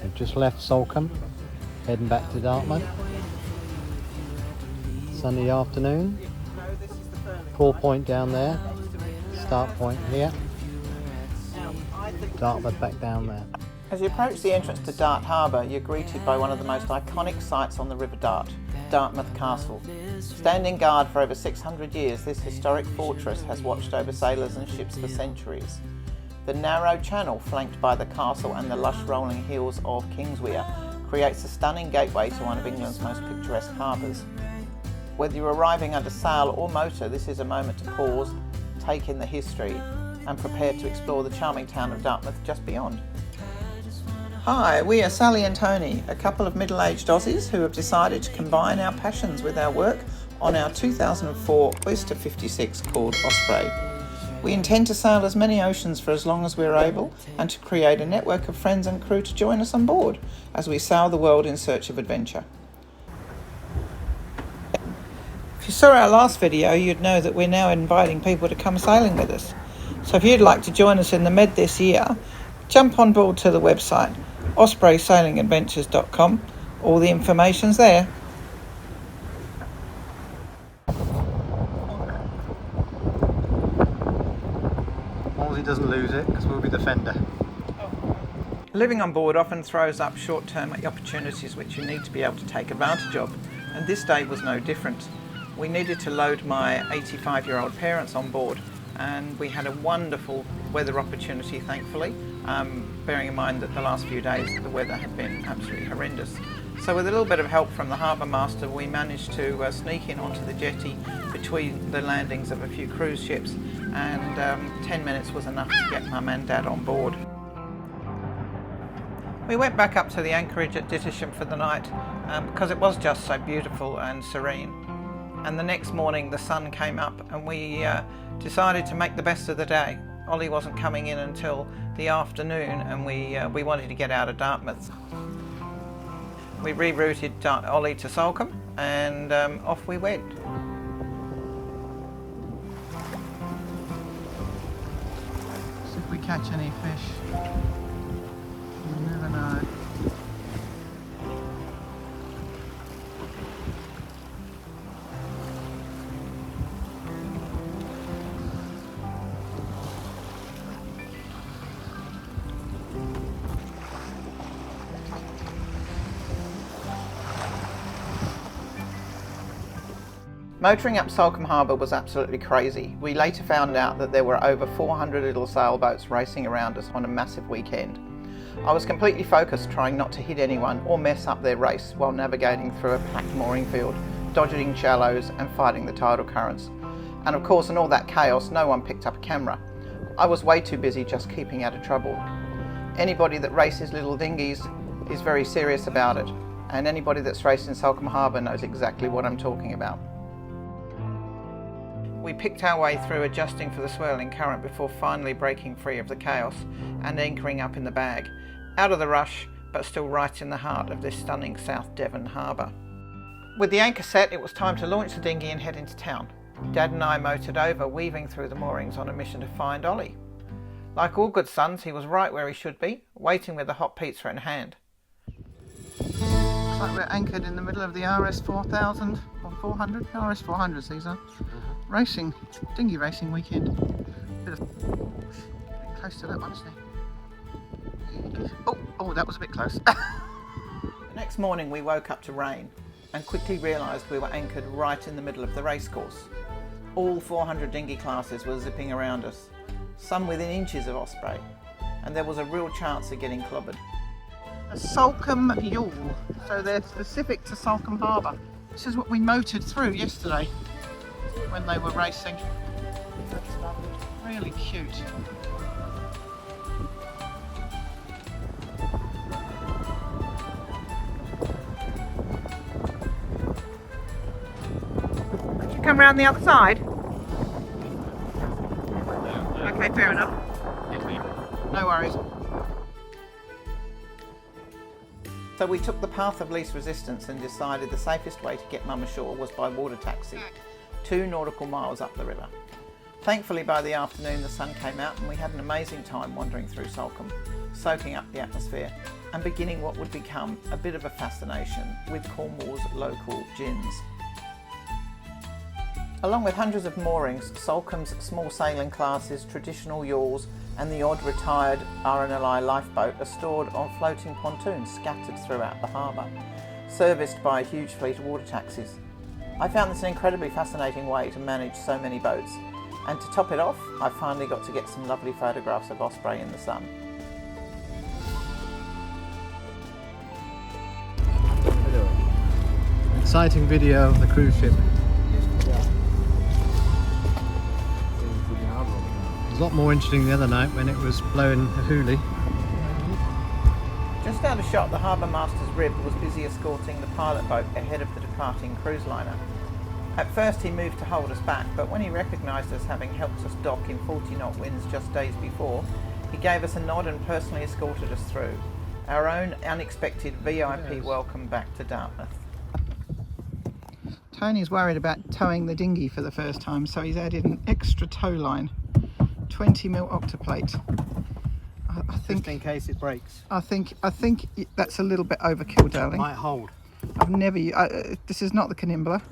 We've just left Salcombe, heading back to Dartmouth. Sunny afternoon. Call point down there. Start point here. Dartmouth back down there. As you approach the entrance to Dart Harbour, you're greeted by one of the most iconic sights on the River Dart, Dartmouth Castle. Standing guard for over 600 years, this historic fortress has watched over sailors and ships for centuries. The narrow channel flanked by the castle and the lush rolling hills of Kingswear creates a stunning gateway to one of England's most picturesque harbours. Whether you're arriving under sail or motor, this is a moment to pause, take in the history and prepare to explore the charming town of Dartmouth just beyond. Hi, we are Sally and Tony, a couple of middle-aged Aussies who have decided to combine our passions with our work on our 2004 Oyster 56 called Osprey. We intend to sail as many oceans for as long as we're able and to create a network of friends and crew to join us on board as we sail the world in search of adventure. If you saw our last video, you'd know that we're now inviting people to come sailing with us. So if you'd like to join us in the Med this year, jump on board to the website ospreysailingadventures.com. All the information's there. As he doesn't lose it, because we'll be the fender. Living on board often throws up short-term opportunities which you need to be able to take advantage of, and this day was no different. We needed to load my 85-year-old parents on board, and we had a wonderful weather opportunity, thankfully, bearing in mind that the last few days the weather had been absolutely horrendous. So with a little bit of help from the harbour master, we managed to sneak in onto the jetty between the landings of a few cruise ships, and 10 minutes was enough to get Mum and Dad on board. We went back up to the anchorage at Dittersham for the night because it was just so beautiful and serene. And the next morning the sun came up and we decided to make the best of the day. Ollie wasn't coming in until the afternoon, and we wanted to get out of Dartmouth. We rerouted Ollie to Salcombe, and off we went. See if we catch any fish. You never know. Motoring up Salcombe Harbour was absolutely crazy. We later found out that there were over 400 little sailboats racing around us on a massive weekend. I was completely focused trying not to hit anyone or mess up their race while navigating through a packed mooring field, dodging shallows and fighting the tidal currents. And of course, in all that chaos, no one picked up a camera. I was way too busy just keeping out of trouble. Anybody that races little dinghies is very serious about it, and anybody that's raced in Salcombe Harbour knows exactly what I'm talking about. We picked our way through adjusting for the swirling current before finally breaking free of the chaos and anchoring up in the bag, out of the rush but still right in the heart of this stunning South Devon harbour. With the anchor set, it was time to launch the dinghy and head into town. Dad and I motored over, weaving through the moorings on a mission to find Ollie. Like all good sons, he was right where he should be, waiting with a hot pizza in hand. Looks like we're anchored in the middle of the RS 4000 or 400, RS 400s these are. Racing, dinghy racing weekend. Bit close to that one, isn't he? Oh, that was a bit close. The next morning we woke up to rain and quickly realised we were anchored right in the middle of the racecourse. All 400 dinghy classes were zipping around us, some within inches of Osprey, and there was a real chance of getting clobbered. A Salcombe yawl, so they're specific to Salcombe Harbour. This is what we motored through yesterday when they were racing. That's lovely. Really cute. Did you come round the other side? Okay, fair enough. No worries. So we took the path of least resistance and decided the safest way to get Mum ashore was by water taxi, 2 nautical miles up the river. Thankfully by the afternoon the sun came out and we had an amazing time wandering through Salcombe, soaking up the atmosphere and beginning what would become a bit of a fascination with Cornwall's local gins. Along with hundreds of moorings, Salcombe's small sailing classes, traditional yawls and the odd retired RNLI lifeboat are stored on floating pontoons scattered throughout the harbour, serviced by a huge fleet of water taxis. I found this an incredibly fascinating way to manage so many boats, and to top it off, I finally got to get some lovely photographs of Osprey in the sun. Exciting video of the cruise ship. It was a lot more interesting the other night when it was blowing a hoolie. Just out of shot, the harbour master's rib was busy escorting the pilot boat ahead of the departing cruise liner. At first he moved to hold us back, but when he recognised us having helped us dock in 40-knot winds just days before, he gave us a nod and personally escorted us through. Our own unexpected VIP welcome back to Dartmouth. Tony's worried about towing the dinghy for the first time, so he's added an extra tow line, 20mm octoplate. I think, Just in case it breaks. I think that's a little bit overkill, darling. Might hold. I've never. This is not the Canimbla.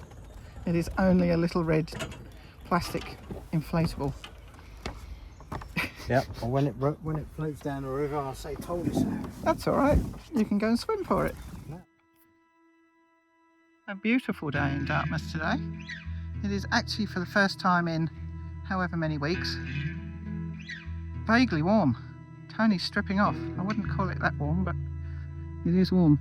It is only a little red plastic inflatable. Yep. Or when it floats down the river, I'll say told you so. That's all right. You can go and swim for it. Yeah. A beautiful day in Dartmouth today. It is actually for the first time in however many weeks. Vaguely warm. Tony's stripping off. I wouldn't call it that warm, but it is warm.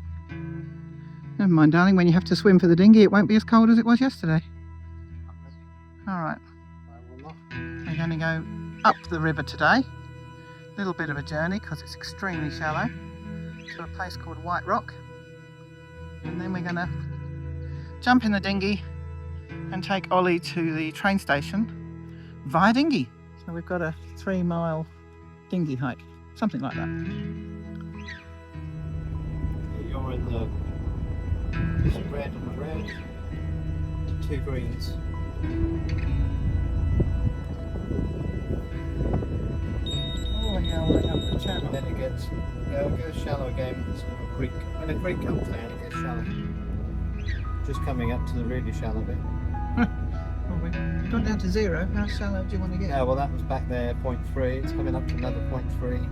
Never mind, darling, when you have to swim for the dinghy, it won't be as cold as it was yesterday. Alright. We're going to go up the river today. A little bit of a journey because it's extremely shallow, to a place called White Rock. And then we're going to jump in the dinghy and take Ollie to the train station via dinghy. So we've got a 3-mile dinghy hike, something like that. You're in the red and the red, 2 greens. Oh yeah, all the way up the channel. Then it goes shallow again. It's a creek. When the creek comes down, it gets shallow. Just coming up to the really shallow bit. Well, we've gone down to 0. How shallow do you want to get? Yeah, well that was back there, 0.3. It's coming up to another 0.3.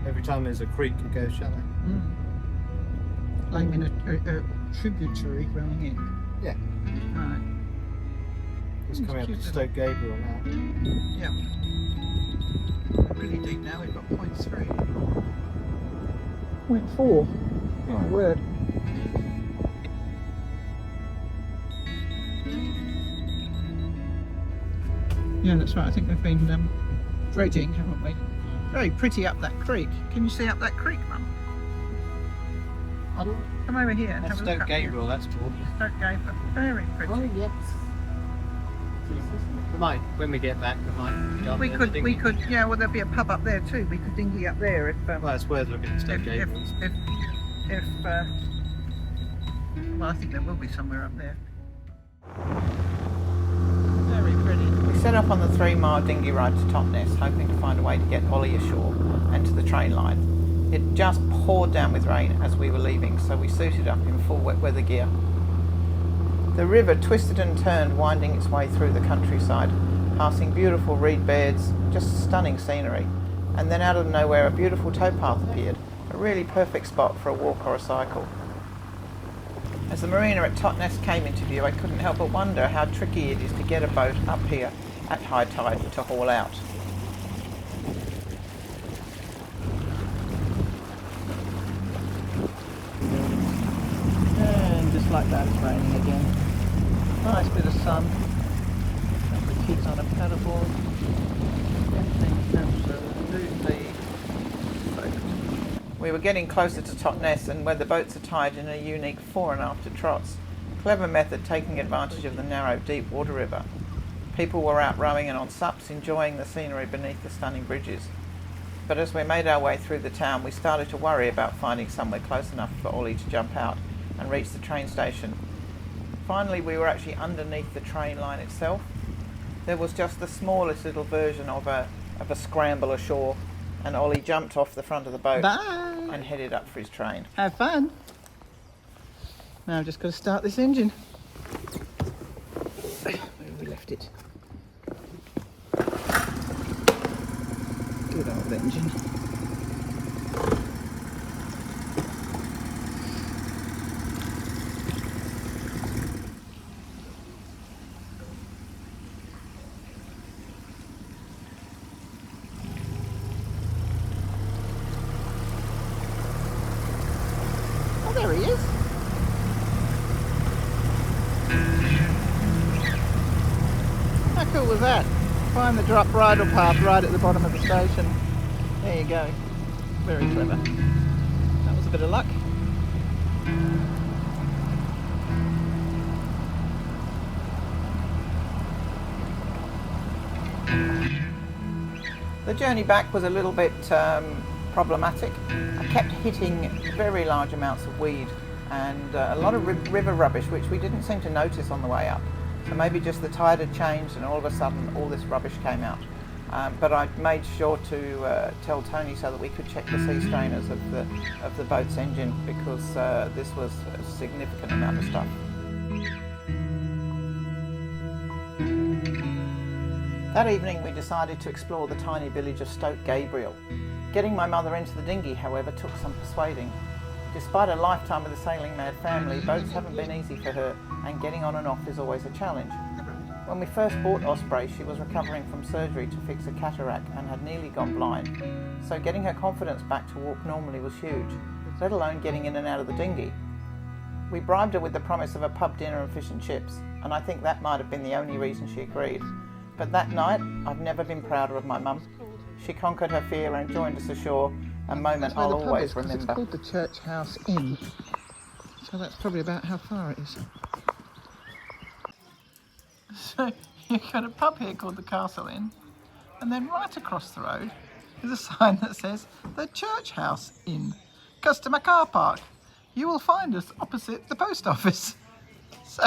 Every time there's a creek, it goes shallow. Like in a tributary running in. Yeah. Right. It's It's coming up cute to little- Stoke Gabriel now. Yeah. Really deep now. We've got 0.3. 0.4. Oh my word. Yeah, that's right. I think we've been dredging, haven't we? Very pretty up that creek. Can you see up that creek, Mum? Come over here and That's have a look Stoke up here. Gabriel, that's called. Stoke Gabriel. Very pretty. yes. We might, when we get back, we might go up We there could, to we dinghy. could, yeah. Well, there'll be a pub up there too. We could dinghy up there if, Well, it's worth looking at Stoke if, Gabriel. well, I think there will be somewhere up there. Very pretty. We set off on the 3-mile dinghy ride to Totnes, hoping to find a way to get Ollie ashore and to the train line. It just poured down with rain as we were leaving, so we suited up in full wet weather gear. The river twisted and turned, winding its way through the countryside, passing beautiful reed beds, just stunning scenery. And then out of nowhere a beautiful towpath appeared, a really perfect spot for a walk or a cycle. As the marina at Totnes came into view, I couldn't help but wonder how tricky it is to get a boat up here at high tide to haul out. And just like that, it's raining again. Nice bit of sun. Got the kids on a paddleboard. Everything absolutely soaked. We were getting closer to Totnes, and where the boats are tied in a unique fore and after trots. Clever method taking advantage of the narrow, deep water river. People were out rowing and on sups, enjoying the scenery beneath the stunning bridges. But as we made our way through the town, we started to worry about finding somewhere close enough for Ollie to jump out and reach the train station. Finally, we were actually underneath the train line itself. There was just the smallest little version of a scramble ashore and Ollie jumped off the front of the boat Bye. and headed up for his train. Have fun. Now I've just got to start this engine. Where have we left it? Good old engine. Oh, there he is. How cool was that? Find the drop bridle path right at the bottom of the station. There you go. Very clever. That was a bit of luck. The journey back was a little bit problematic. I kept hitting very large amounts of weed and a lot of river rubbish, which we didn't seem to notice on the way up. So maybe just the tide had changed and all of a sudden all this rubbish came out. But I made sure to tell Tony so that we could check the sea strainers of the boat's engine, because this was a significant amount of stuff. That evening we decided to explore the tiny village of Stoke Gabriel. Getting my mother into the dinghy, however, took some persuading. Despite a lifetime with a sailing mad family, boats haven't been easy for her, and getting on and off is always a challenge. When we first bought Osprey, she was recovering from surgery to fix a cataract and had nearly gone blind, so getting her confidence back to walk normally was huge, let alone getting in and out of the dinghy. We bribed her with the promise of a pub dinner and fish and chips, and I think that might have been the only reason she agreed. But that night, I've never been prouder of my mum. She conquered her fear and joined us ashore, a moment I'll always remember. It's called the Church House Inn, so that's probably about how far it is. So you've got a pub here called the Castle Inn, and then right across the road is a sign that says the Church House Inn, customer car park. You will find us opposite the post office. So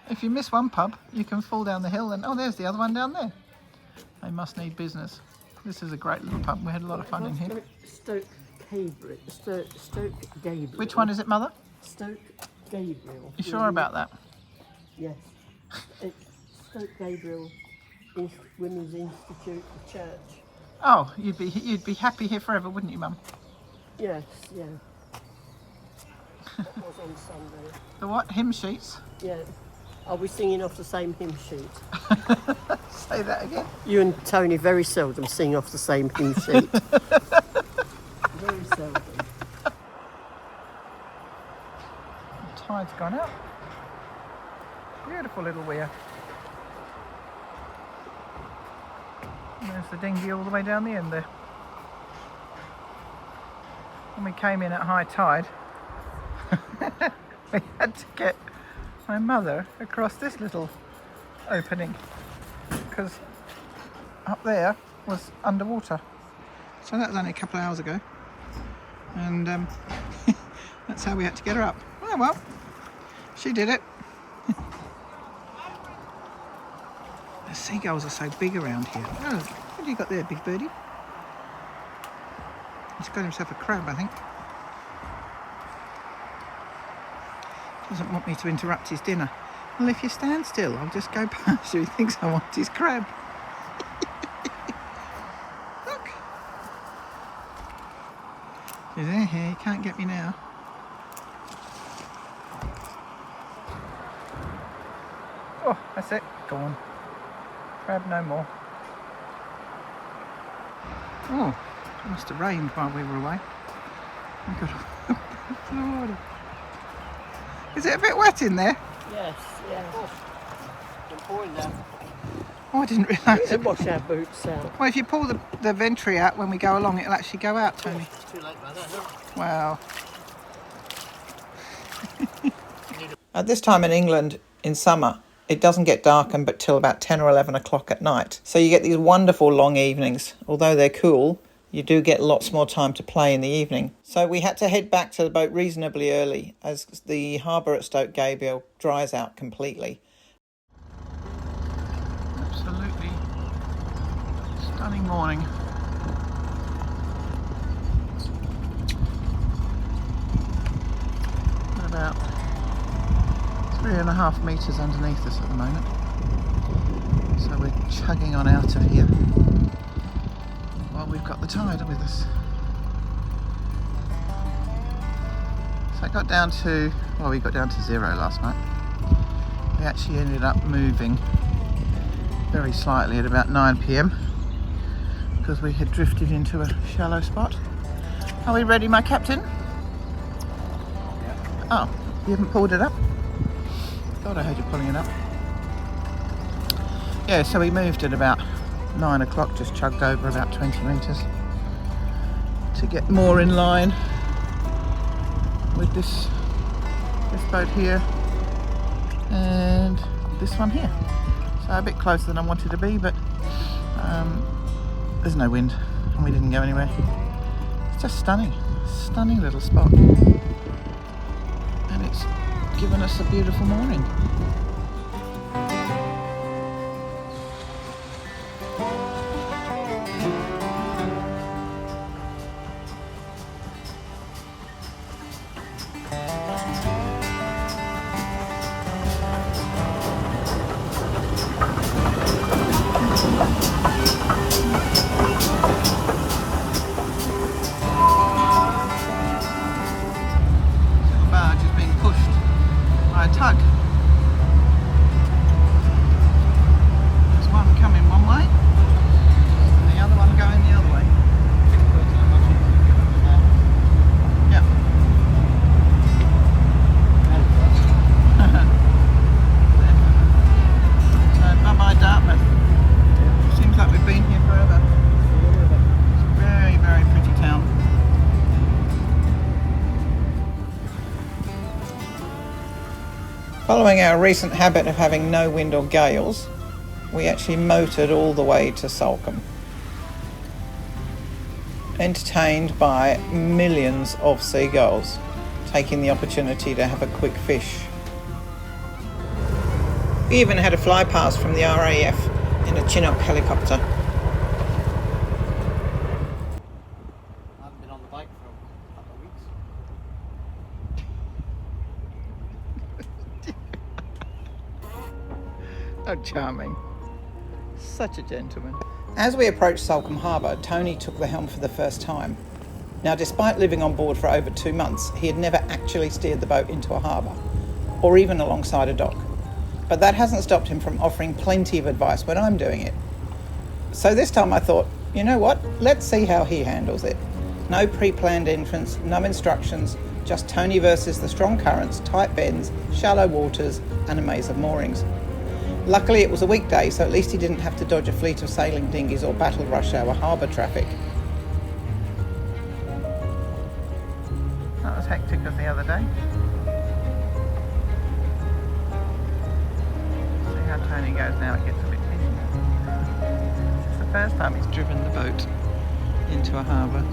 if you miss one pub, you can fall down the hill and, oh, there's the other one down there. They must need business. This is a great little pub. We had a lot of fun in here. Stoke Gabriel. Stoke Gabriel. Which one is it, Mother? Stoke Gabriel. You sure about that? Yes. It's Stoke Gabriel Women's Institute, the church. Oh, you'd be happy here forever, wouldn't you, Mum? Yes, yeah. That was on Sunday. The what? Hymn sheets? Yeah. Are we singing off the same hymn sheet? Say that again. You and Tony very seldom sing off the same hymn sheet. Very seldom. The tide's gone out. Beautiful little weir. And there's the dinghy all the way down the end there. When we came in at high tide, we had to get my mother across this little opening because up there was underwater. So that was only a couple of hours ago, and that's how we had to get her up. Oh well, she did it. The seagulls are so big around here. Oh, what have you got there, big birdie? He's got himself a crab, I think. Doesn't want me to interrupt his dinner. Well, if you stand still, I'll just go past you. He thinks I want his crab. Look. He's in here, he can't get me now. Oh, that's it. Go on. Crab no more. Oh, it must have rained while we were away. We've got a water. Is it a bit wet in there? Yes, yes. It's pouring now. Oh, I didn't realise it. Wash our boots out. Well, if you pull the ventry out when we go along, it'll actually go out, Tony. It's too late by that, isn't it? Wow. At this time in England, in summer, it doesn't get darkened but till about 10 or 11 o'clock at night. So you get these wonderful long evenings. Although they're cool, you do get lots more time to play in the evening. So we had to head back to the boat reasonably early as the harbour at Stoke Gabriel dries out completely. Absolutely stunning morning. about 3.5 metres underneath us at the moment. So we're chugging on out of here while we've got the tide with us. So it got down to, well, we got down to 0 last night. We actually ended up moving very slightly at about 9 p.m. because we had drifted into a shallow spot. Are we ready, my captain? Oh, you haven't pulled it up? Thought I heard you pulling it up. Yeah, so we moved at about 9 o'clock, just chugged over about 20 metres to get more in line with this boat here and this one here. So a bit closer than I wanted to be, but there's no wind and we didn't go anywhere. It's just stunning little spot. And it's given us a beautiful morning. Tug. There's one coming one way and the other one going the other way. Yeah. So bye bye Dartmouth. Seems like we've been here forever. It's a very, very pretty town. Following our recent habit of having no wind or gales, we actually motored all the way to Salcombe. Entertained by millions of seagulls, taking the opportunity to have a quick fish. We even had a fly past from the RAF in a Chinook helicopter. I haven't been on the bike for a couple of weeks. Oh, charming. Such a gentleman. As we approached Salcombe Harbour, Tony took the helm for the first time. Now, despite living on board for over 2 months, he had never actually steered the boat into a harbour, or even alongside a dock. But that hasn't stopped him from offering plenty of advice when I'm doing it. So this time I thought, you know what, let's see how he handles it. No pre-planned entrance, no instructions, just Tony versus the strong currents, tight bends, shallow waters, and a maze of moorings. Luckily it was a weekday, so at least he didn't have to dodge a fleet of sailing dinghies or battle rush hour harbour traffic. Not as hectic as the other day. See how Tony goes now, it gets a bit busy. It's the first time he's driven the boat into a harbour.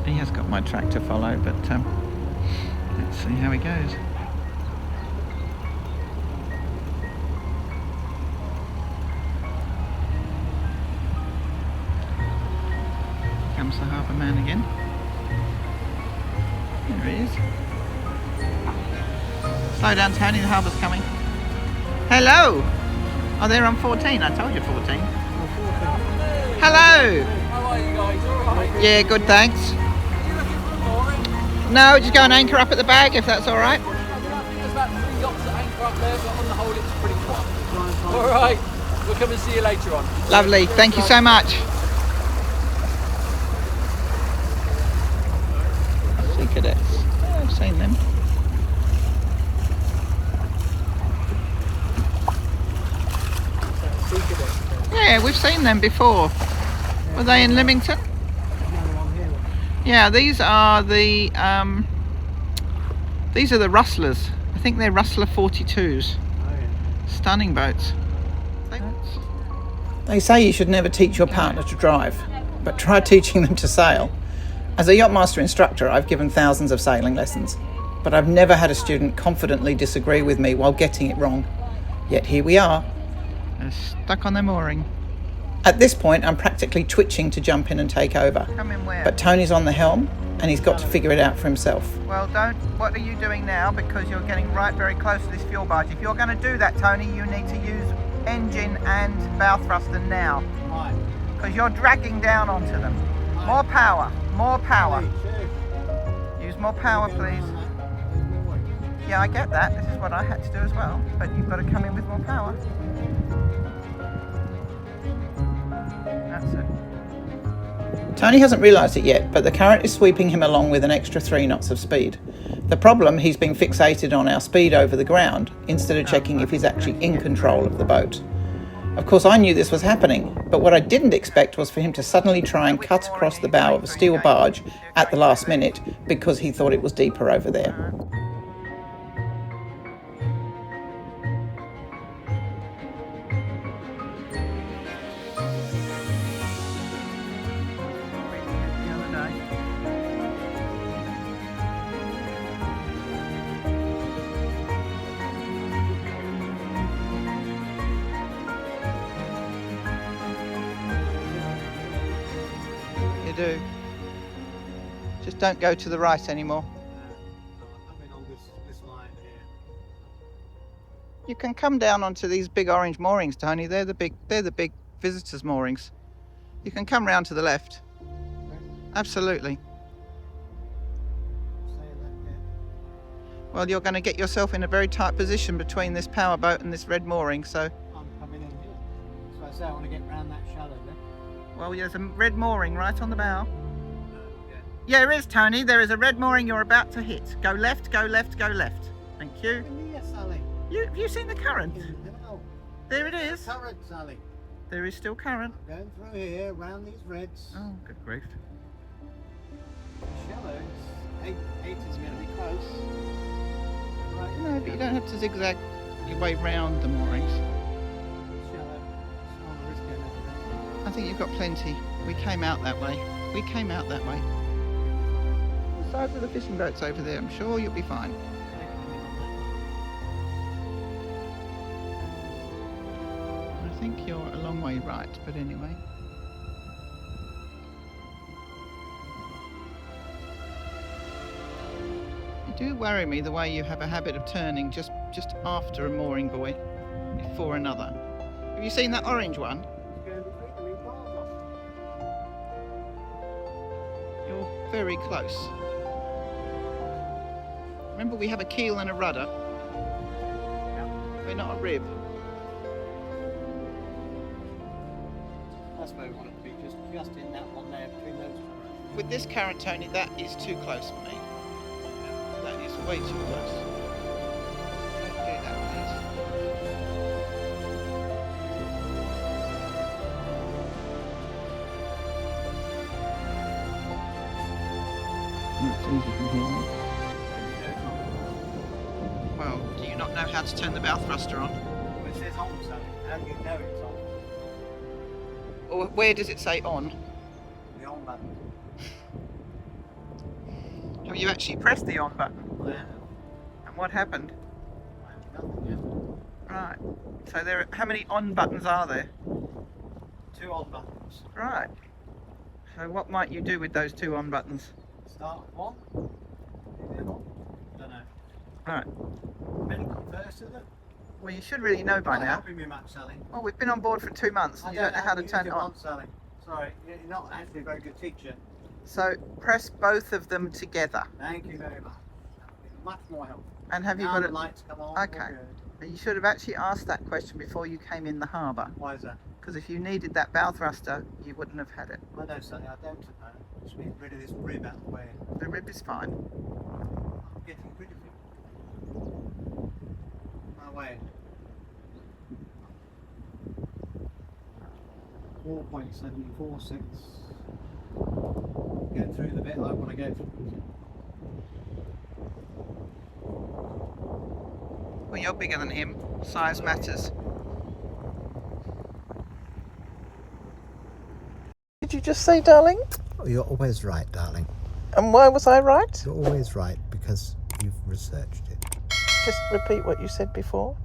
He has got my track to follow, but let's see how he goes. Comes the harbour man again. There he is. Slow down, Tony, the harbour's coming. Hello! Oh, they're on 14. I told you 14. Hello! How are you guys? All right? Yeah, good, thanks. Are you looking for mooring? No, just go and anchor up at the bag if that's all right. I think there's about 3 yachts that anchor up there, but on the whole it's pretty quiet. All right. We'll come and see you later on. Lovely, thank you so much. Sea cadets. Yeah, I've seen them. Yeah, we've seen them before. Were they in Leamington? Yeah, these are the rustlers. I think they're Rustler 42s. Stunning boats. They say you should never teach your partner to drive, but try teaching them to sail. As a Yachtmaster instructor, I've given thousands of sailing lessons, but I've never had a student confidently disagree with me while getting it wrong. Yet here we are. They're stuck on their mooring. At this point, I'm practically twitching to jump in and take over. Come in where? But Tony's on the helm, and he's got to figure it out for himself. Well, what are you doing now? Because you're getting right very close to this fuel barge. If you're going to do that, Tony, you need to use engine and bow thruster now. Right. Because you're dragging down onto them. More power, more power. Use more power, please. Yeah, I get that. This is what I had to do as well. But you've got to come in with more power. That's it. Tony hasn't realised it yet, but the current is sweeping him along with an extra 3 knots of speed. The problem, he's been fixated on our speed over the ground instead of checking if he's actually in control of the boat. Of course, I knew this was happening, but what I didn't expect was for him to suddenly try and cut across the bow of a steel barge at the last minute because he thought it was deeper over there. Do. Just don't go to the right anymore. I'm in on this line here. You can come down onto these big orange moorings, Tony. They're the big visitors moorings. You can come round to the left. Absolutely. Well, you're going to get yourself in a very tight position between this power boat and this red mooring, so... I'm coming in here. So I say I want to get round that shallow there. Well, there's a red mooring right on the bow. Yeah, there is, Tony. There is a red mooring you're about to hit. Go left, go left, go left. Thank you. In here, Sally. Have you seen the current? No. There it is. Current, Sally. There is still current. Going through here, round these reds. Oh, good grief. Shallow. 8 is going to be close. Right. No, but you don't have to zigzag your way round the moorings. Shallow. It's not a risk going I think you've got plenty. We came out that way. We came out that way. The sides of the fishing boats over there. I'm sure you'll be fine. I think you're a long way right, but anyway. You do worry me the way you have a habit of turning just after a mooring buoy, before another. Have you seen that orange one? You're very close. Remember, we have a keel and a rudder. We're not a rib. That's where we want it to be, just in that one there between those two. With this current, Tony, that is too close for me. That is way too close. Don't do that, please. It's easy from here. Well, do you not know how to turn the bow thruster on? Well, it says on, Sally. How do you know it's on? Or where does it say on? The on button. Have you actually pressed the on button? Yeah. And what happened? Nothing yet. Right. So how many on buttons are there? 2 on buttons. Right. So what might you do with those 2 on buttons? Start with 1. Don't know. Right. Ready to come first, is it? Well, you should really know by Not now. helping me much, Sally. Well, we've been on board for 2 months and you don't know how to turn it on. Sally. Sorry, you're not actually a very good teacher. So press both of them together. Thank you very much. Much more help. And have you Now got the it? lights come on. Okay. we're good. You should have actually asked that question before you came in the harbour. Why is that? Because if you needed that bow thruster, you wouldn't have had it. I know, Sally, I don't know. Just need rid of this rib out of the way. The rib is fine. I'm getting rid of it. My way. 4.746. Get through the bit I want to go through. Well, you're bigger than him. Size matters. Did you just say, darling? Oh, you're always right, darling. And why was I right? You're always right because you've researched it. Just repeat what you said before.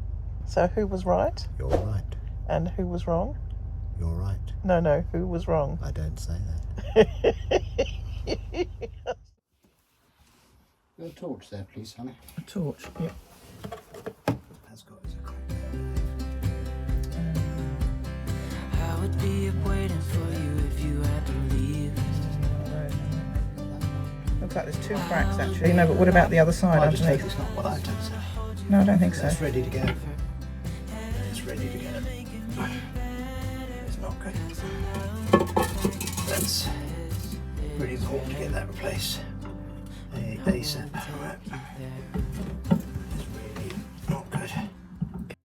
So who was right You're right. and who was wrong? You're right. No, who was wrong? I don't say that. Got a torch there, please, honey. A torch, yeah. Has got his cock. I would be up waiting for you if you had to leave. Looks like there's 2 cracks actually. No, but what about the other side I just hope underneath? it's not what I've done, sir. No, I don't think so. That's ready to go. It's ready to go. It's not good. That's pretty important to get that replaced. ASAP. Alright.